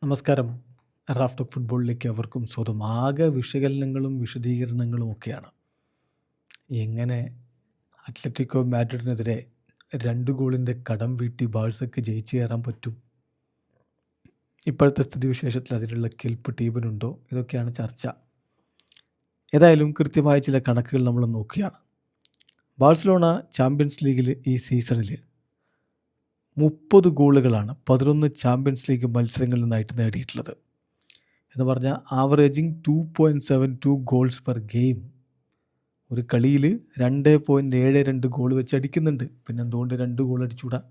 നമസ്കാരം. Raf talk ഫുട്ബോളിലേക്ക് അവർക്കും സ്വന്തം. ആകെ വിശകലനങ്ങളും വിശദീകരണങ്ങളും ഒക്കെയാണ്. എങ്ങനെ അത്ലറ്റിക്കോ മാഡ്രിഡിനെതിരെ 2 ഗോളിൻ്റെ കടം വീട്ടി ബാഴ്സയ്ക്ക് ജയിച്ചു കയറാൻ പറ്റും? ഇപ്പോഴത്തെ സ്ഥിതിവിശേഷത്തിൽ അതിനുള്ള കെൽപ്പ് ടീമിനുണ്ടോ? ഇതൊക്കെയാണ് ചർച്ച. ഏതായാലും കൃത്യമായ ചില കണക്കുകൾ നമ്മൾ നോക്കുകയാണ്. ബാഴ്സലോണ ചാമ്പ്യൻസ് ലീഗിൽ ഈ സീസണിൽ 30 ഗോളുകളാണ് 11 ചാമ്പ്യൻസ് ലീഗ് മത്സരങ്ങളിൽ നിന്നായിട്ട് നേടിയിട്ടുള്ളത്. എന്ന് പറഞ്ഞാൽ ആവറേജിങ് 2.72 ഗോൾസ് പെർ ഗെയിം. ഒരു കളിയിൽ 2.72 ഗോൾ വെച്ച് അടിക്കുന്നുണ്ട്. പിന്നെ എന്തുകൊണ്ട് 2 ഗോൾ അടിച്ചുകൂടാ?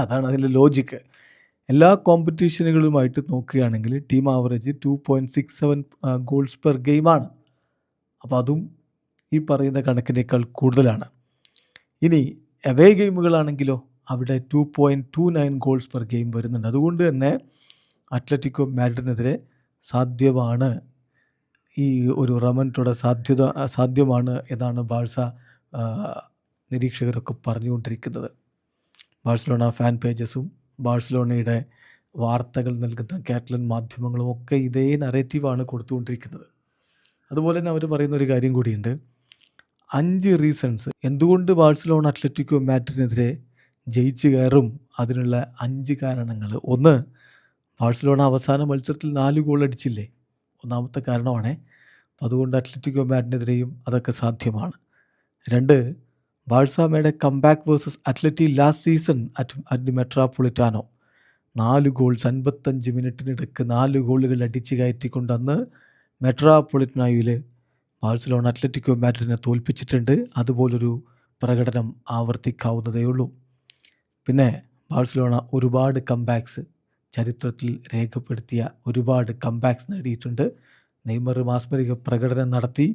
അതാണ് അതിൻ്റെ ലോജിക്ക്. എല്ലാ കോമ്പറ്റീഷനുകളുമായിട്ട് നോക്കുകയാണെങ്കിൽ ടീം ആവറേജ് 2.67 ഗോൾസ് പെർ ഗെയിമാണ്. അപ്പോൾ അതും ഈ പറയുന്ന കണക്കിനേക്കാൾ കൂടുതലാണ്. ഇനി അവേ ഗെയിമുകളാണെങ്കിലോ അവിടെ 2.29 ഗോൾസ് പെർ ഗെയിം വരുന്നുണ്ട്. അതുകൊണ്ട് തന്നെ അത്ലറ്റിക്കോ മാഡ്രിഡിനെതിരെ സാധ്യമാണ് ഈ ഒരു റമൻറ്റോടെ സാധ്യമാണ് എന്നാണ് ബാഴ്സ നിരീക്ഷകരൊക്കെ പറഞ്ഞുകൊണ്ടിരിക്കുന്നത്. ബാഴ്സലോണ ഫാൻ പേജസും ബാഴ്സലോണയുടെ വാർത്തകൾ നൽകുന്ന കാറ്റലൻ മാധ്യമങ്ങളും ഒക്കെ ഇതേ നറേറ്റീവാണ് കൊടുത്തുകൊണ്ടിരിക്കുന്നത്. അതുപോലെ തന്നെ അവർ പറയുന്നൊരു കാര്യം കൂടിയുണ്ട്. 5 റീസൺസ് എന്തുകൊണ്ട് ബാഴ്സലോണ അത്ലറ്റിക്കോ മാഡ്രിഡിനെതിരെ ജയിച്ചു കയറും. അതിനുള്ള 5 കാരണങ്ങൾ. 1, ബാഴ്സലോണ അവസാന മത്സരത്തിൽ 4 ഗോൾ അടിച്ചില്ലേ, ഒന്നാമത്തെ കാരണമാണ്. അതുകൊണ്ട് അത്ലറ്റിക്കോ മാഡ്രിഡിനെതിരെയും അതൊക്കെ സാധ്യമാണ്. 2, Barca made a comeback versus Atleti last season at the Metropolitano. 4 goals 55 മിനിറ്റിനിടയ്ക്ക് 4 ഗോളുകൾ അടിച്ചു കയറ്റിക്കൊണ്ട് അന്ന് മെട്രോപൊളിറ്റാനോയിൽ ബാഴ്സലോണ അത്ലറ്റിക്കോ മാഡ്രിഡിനെ തോൽപ്പിച്ചിട്ടുണ്ട്. അതുപോലൊരു പ്രകടനം ആവർത്തിക്കാവുന്നതേ ഉള്ളൂ. പിന്നെ ബാഴ്സലോണ ഒരുപാട് കംബാക്സ് ചരിത്രത്തിൽ രേഖപ്പെടുത്തിയ ഒരുപാട് കംബാക്സ് നേടിയിട്ടുണ്ട്. നെയ്മർ മാസ്മരിക പ്രകടനം നടത്തി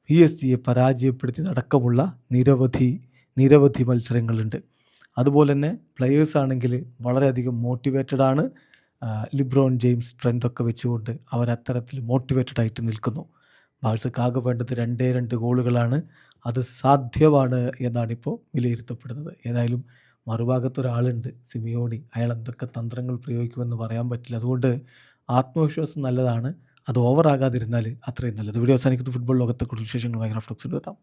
PSG പരാജയപ്പെടുത്തിയതടക്കമുള്ള നിരവധി മത്സരങ്ങളുണ്ട്. അതുപോലെ തന്നെ പ്ലെയേഴ്സ് ആണെങ്കിൽ വളരെയധികം മോട്ടിവേറ്റഡ് ആണ്. ലിബ്രോൺ ജെയിംസ് ട്രെൻഡൊക്കെ വെച്ചുകൊണ്ട് അവരത്തരത്തിൽ മോട്ടിവേറ്റഡ് ആയിട്ട് നിൽക്കുന്നു. ബാഴ്സക്കാകെ വേണ്ടത് 2 ഗോളുകളാണ്. അത് സാധ്യമാണ് എന്നാണിപ്പോൾ വിലയിരുത്തപ്പെടുന്നത്. ഏതായാലും മറുഭാഗത്തൊരാളുണ്ട്, സിമിയോണി. അയാൾ എന്തൊക്കെ തന്ത്രങ്ങൾ പ്രയോഗിക്കുമെന്ന് പറയാൻ പറ്റില്ല. അതുകൊണ്ട് ആത്മവിശ്വാസം നല്ലതാണ്. അത് ഓവറാകാതിരുന്നാൽ അത്രയും നല്ലത്. വീഡിയോ അവസാനിക്കുന്ന ഫുട്ബോൾ ലോകത്തെ കൂടുതൽ വിശേഷങ്ങളുമായി റാഫ് ടോക്സിൽ എത്താം.